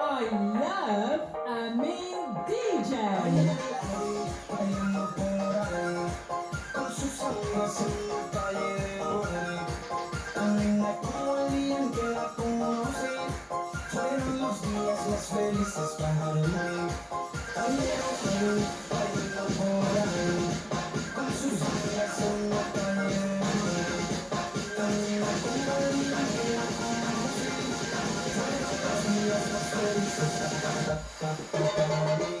I love Amin DJ. Con sus amigas en la calle de Borrell, tan linda como el día en que la conocí. Fueron los días más felices para mí. Andemos bailando por ahí, con sus amigas en la calle de Borrell, tan linda como el día en que la conocí. Fueron los días más felices para mí.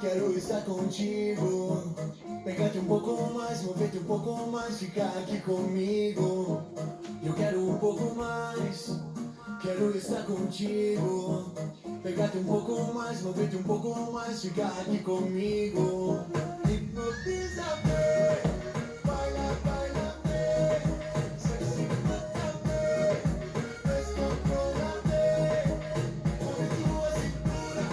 Quero estar contigo. Pegate um pouco mais, movete um pouco mais, fica aqui comigo. Eu quero um pouco mais, quero estar contigo. Pegate um pouco mais, movete um pouco mais, fica aqui comigo. Hipnotiza-me, baila, baila-me, sexy-mata-me, descontrola-me. Move tua cintura,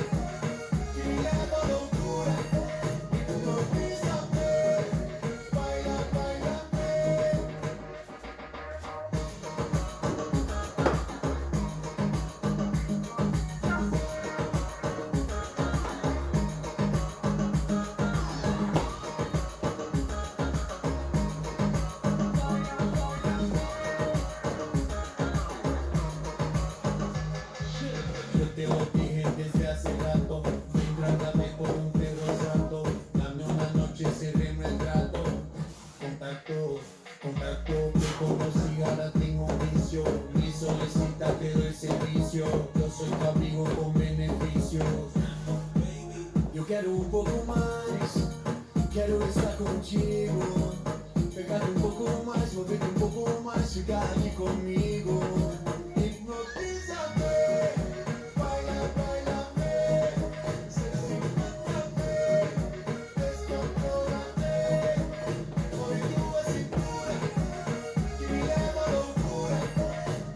que me leva à loucura. Hipnotiza-me, baila, baila-me. Yo te lo dije desde hace rato, ven, trátame como un perro santo, dame una noche, cerremos el trato. Contacto, contacto, te conocí, ahora tengo un vicio, me solicita, te doy servicio, yo soy tu amigo con beneficios. Yo quiero un poco más, quiero estar contigo, pegate un poco más, movete un poco más, fica aquí conmigo. Hipnotízame, baila, bailame, sexy-mátame, descontrólame. Move tua cintura, que me leva à loucura.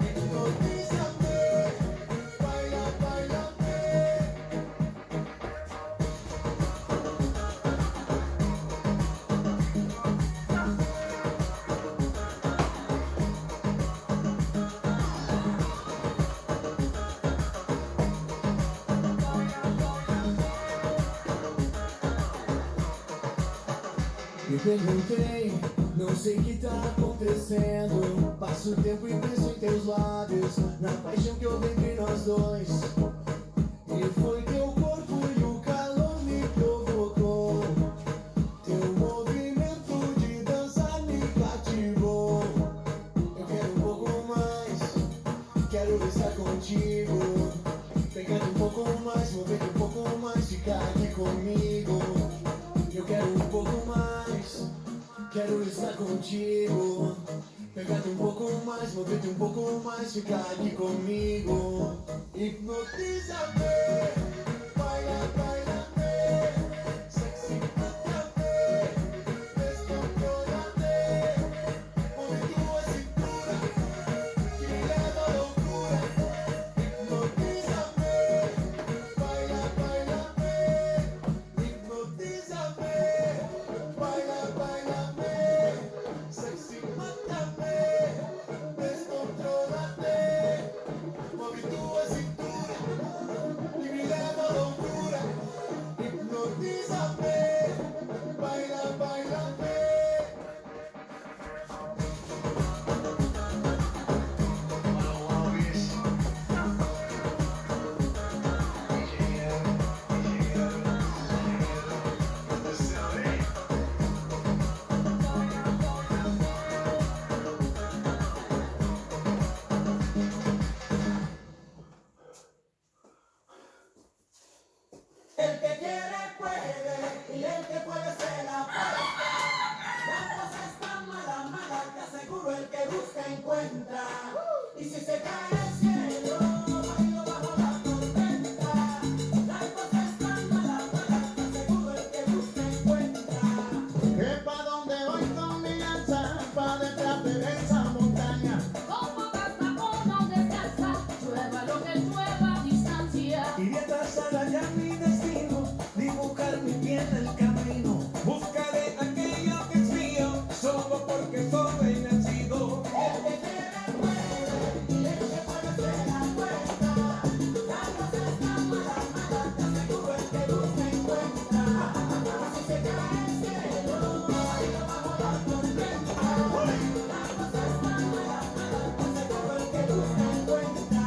Hipnotízame, baila, bailame. Me perguntei, não sei o que tá acontecendo. Passo o tempo e penso em teus lábios, na paixão que houve entre nós dois. E foi teu corpo e o calor me provocou. Teu movimento de dança me cativou. Eu quero um pouco mais, quero estar contigo. Pegate um pouco mais, movete um pouco mais, fica aqui comigo. Eu quero um pouco mais, quero estar contigo. Pegate um pouco mais, movete um pouco mais, fica aqui comigo. Hipnotiza-me, baila, baila-me, sexy-mata-me, descontrola-me. Move tua cintura, que me leva à loucura. Hipnotiza-me, baila, baila-me. Hipnotiza-me, baila, baila-me, sexy-mátame, descontrola-me. Move tua cintura, que me leva à loucura. Hipnotiza-me, baila, baila-me. El que quiere puede y el que puede se la puede. La cosa está mala, mala, te aseguro el que busca encuentra. Y si se cae el cielo, bailo bajo la tormenta. La cosa está mala, mala, te aseguro el que busca encuentra. Es pa' donde voy con mi lanza, pa' detrás de esa montaña. Como gasta uno descansa, llueva lo que llueva a distancia. Y mientras allá mi destino, dibujar mi pie en el camino. Buscaré aquello que es mío, solo porque soy nacido. El que quiere puede y el que puede se la cuenta. La cosa está mala, mala, te aseguro el que busca encuentra. Si se cae el cielo, bailo bajo la tormenta. La cosa está mala, mala, te aseguro el que busca encuentra.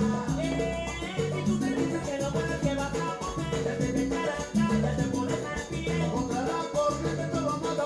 Si tú te dices que no puedes, que vas a poner, ya te cara, ya te pones al pie. Contra la corriente todo más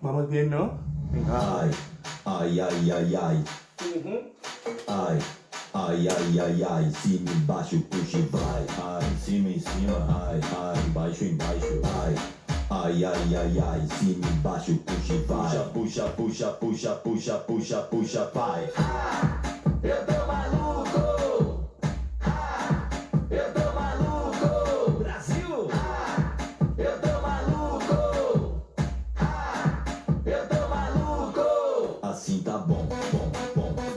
Vamos bien, ¿no? Venga. Ai, ai, ai, ai. Ai, ai, ai, ai, ai. Cima, embaixo, puxa e vai. Ai, em cima, ai, ai, embaixo, embaixo. Ai, ai, ai, ai, ai. Cima, embaixo, puxa e vai. Puxa, puxa, puxa, puxa, puxa, puxa, vai. Eu tô maluco. Eu tô maluco. Brasil. Eu tô maluco. Eu tô maluco. Assim tá bom, bom, bom, bom, bom,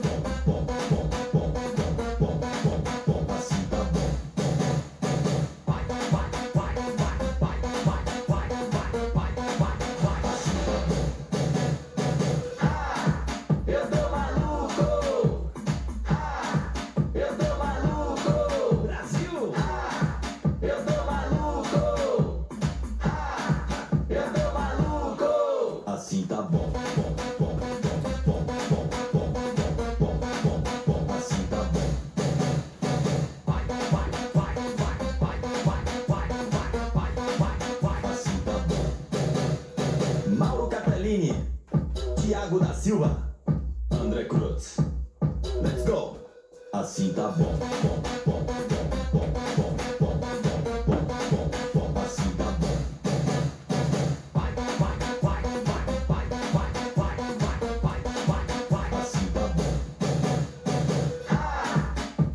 bom, bom, bom, bom, bom, bom. Assim tá bom. Vai, vai, vai, vai, vai, vai, vai, vai, vai, vai, vai. Assim tá bom. Eu tô maluco. Eu tô maluco. Brasil. Eu tô maluco. Eu tô maluco. Assim tá bom, bom, bom, bom, bom, bom, bom, bom, bom, bom, assim tá bom. Vai, vai, vai, vai, vai, vai, vai, vai, vai, vai, assim tá bom. Mauro Capellini, Thiago da Silva, André Cruz. Let's go. Assim tá bom, bom, bom, bom, bom, bom, bom, bom, bom, bom, assim tá bom. Vai, vai, vai, vai, vai, vai, vai, vai, vai, assim tá bom.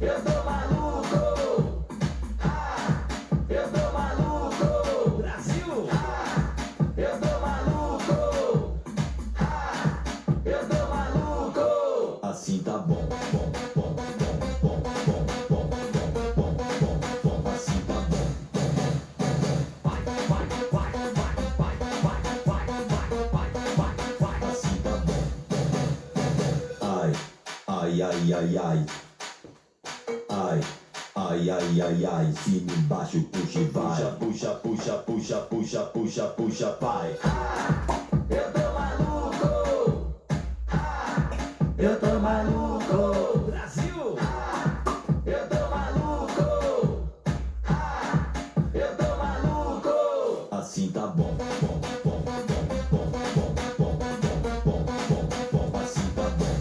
Eu tô maluco. Eu tô maluco. Brasil. Eu tô maluco. Eu tô maluco. Assim tá bom, bom, bom, bom, bom, bom, bom, bom, bom, bom, assim tá bom. Vai, vai, vai, vai, vai, vai, vai, vai, assim tá bom. Ai, ai, ai, ai, ai. Ai, ai, ai, ai, ai. Cima, embaixo, puxa e vai. Puxa, puxa, puxa, puxa, puxa, puxa, vai. Eu tô maluco. Eu tô maluco. Brasil. Eu tô maluco. Eu tô maluco. Assim tá bom, bom, bom, bom, bom, bom, bom, bom, bom, bom, assim tá bom.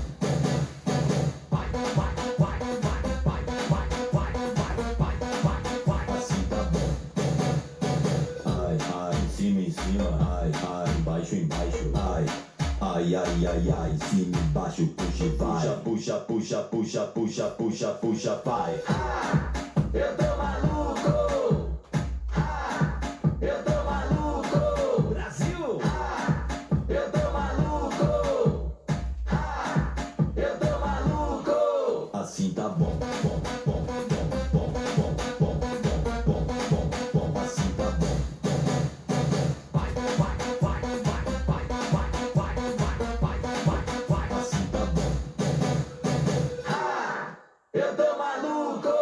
Vai, vai, vai, vai, vai, vai, vai, vai, vai, assim tá bom. Ai, ai, em cima, ai, ai, embaixo, embaixo, ai. Ai, ai, ai, ai, cima, embaixo, puxa e vai. Puxa, puxa, puxa, puxa, puxa, puxa, vai. Eu tô maluco. Eu tô maluco. Brasil. Eu tô maluco. Eu tô maluco. Assim tá bom, bom, bom, bom, bom, bom, bom, bom, bom, bom, assim tá bom. Vai, vai, vai, vai, vai, vai, vai, vai, assim tá bom. Eu tô maluco.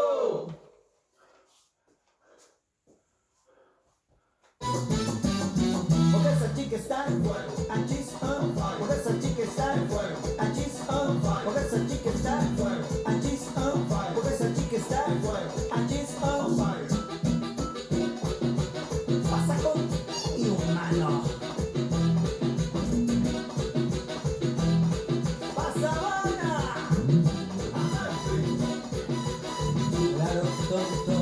Porque essa chica está en fuego, and she's on fire. Porque essa chica está en fuego, and she's on fire. Porque essa chica está en fuego, and she's on fire. Porque essa chica está en fuego, and she's on fire. Pasa con y humano. Pasa Habana. Claro, tonto.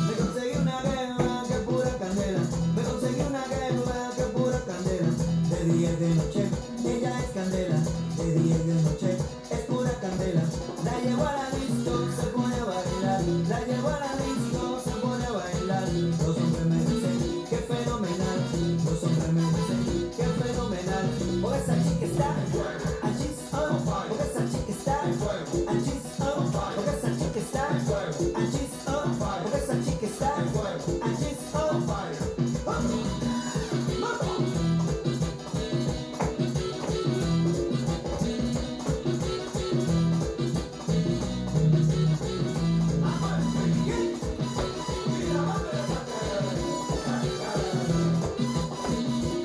Me conseguí una guerra que es pura candela. Me conseguí una guerra que es pura candela. De día y de noche, ella es candela. De día y de noche, es pura candela. La llevo a la disco, se pone a bailar. La llevo a la disco, se pone a bailar. Los hombres me dicen, qué fenomenal. Los hombres me dicen, qué fenomenal. Porque esa chica está en fuego, and she's on fire. Porque esa chica está en fuego, and she's on fire. Porque esa chica está en fuego, and she's on fire. Porque esa chica está en fuego, and she's on fire.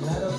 Claro,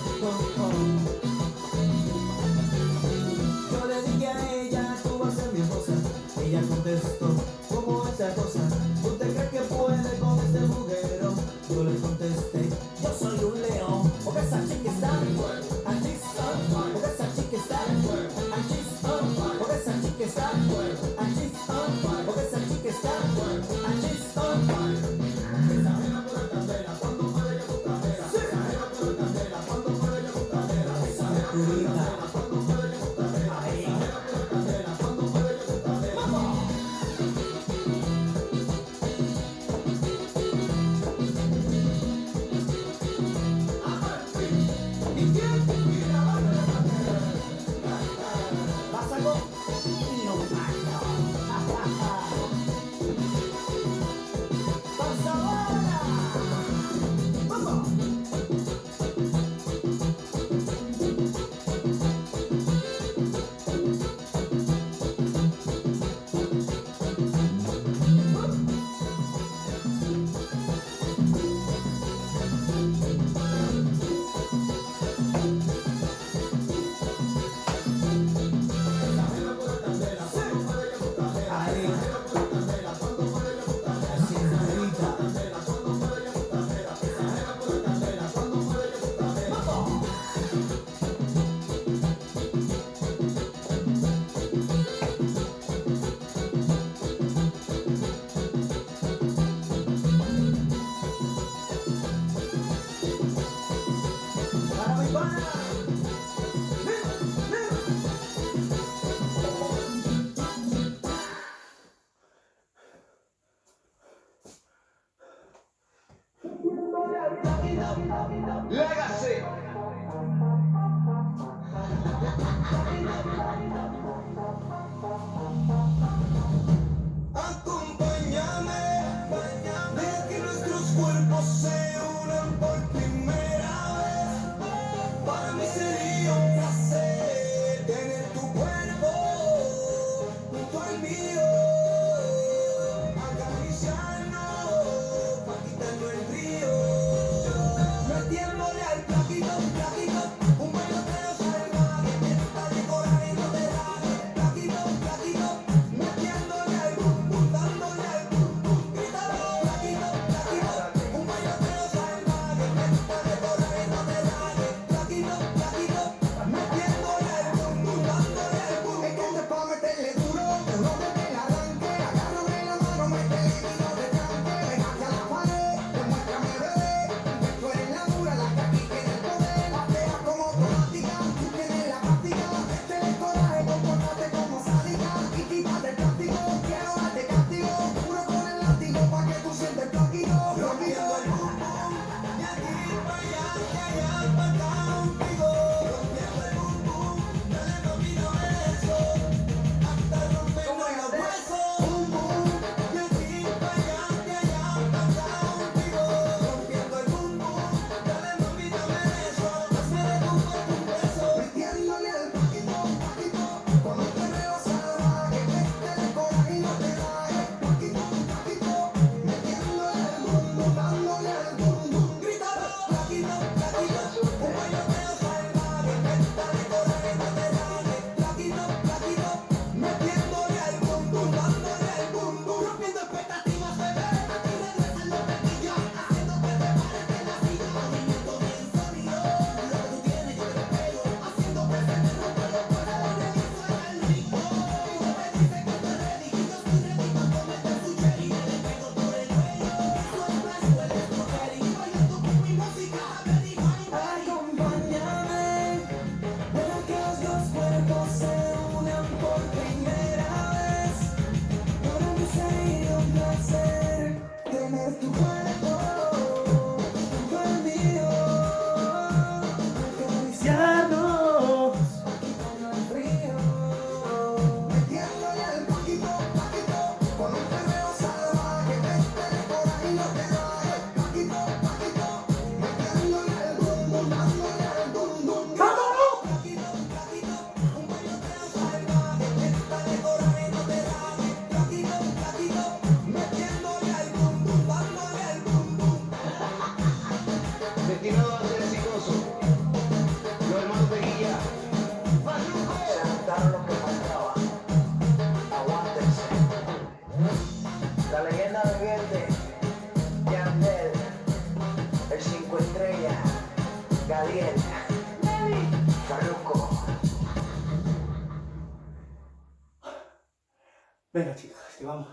Venga, chicas, que vamos.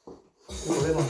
Que podemos.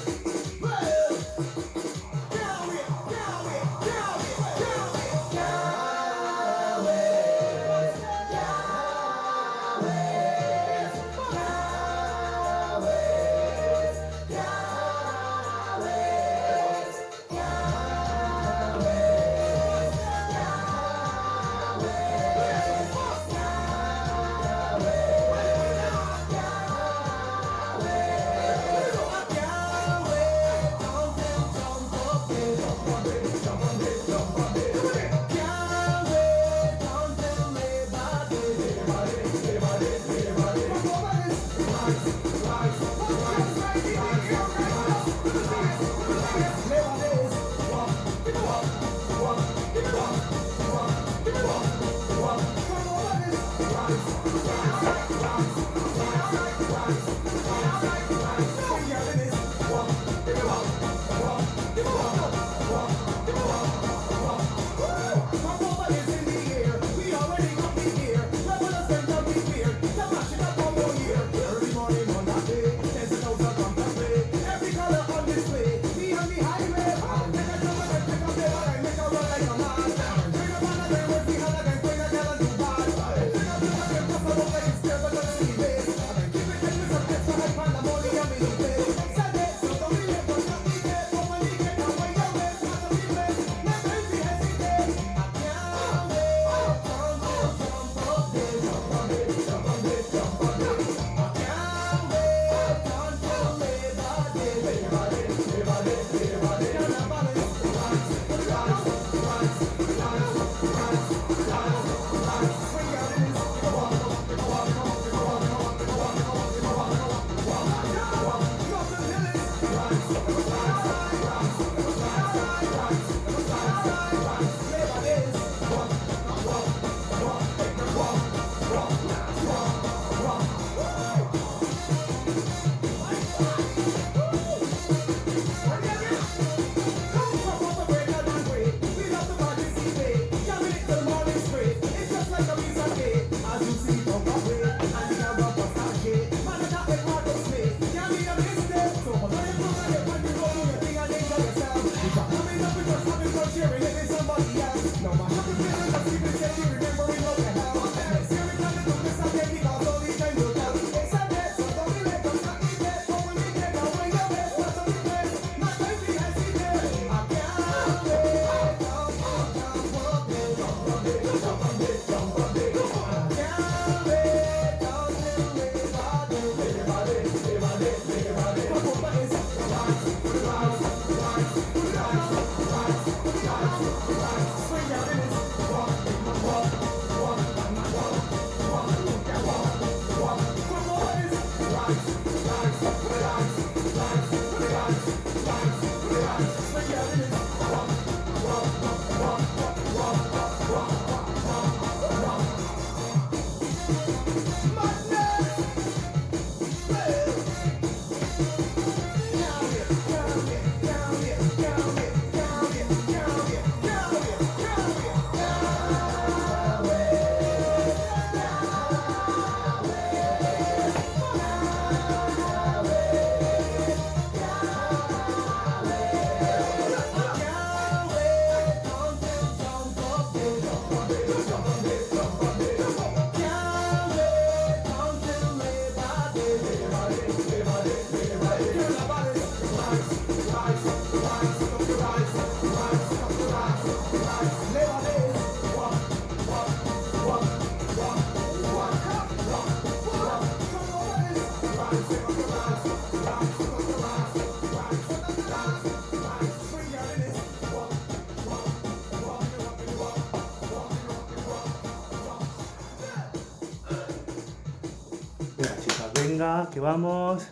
Venga, chicas, venga, que vamos.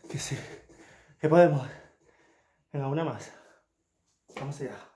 Que sí, que podemos. Venga, una más. Vamos allá.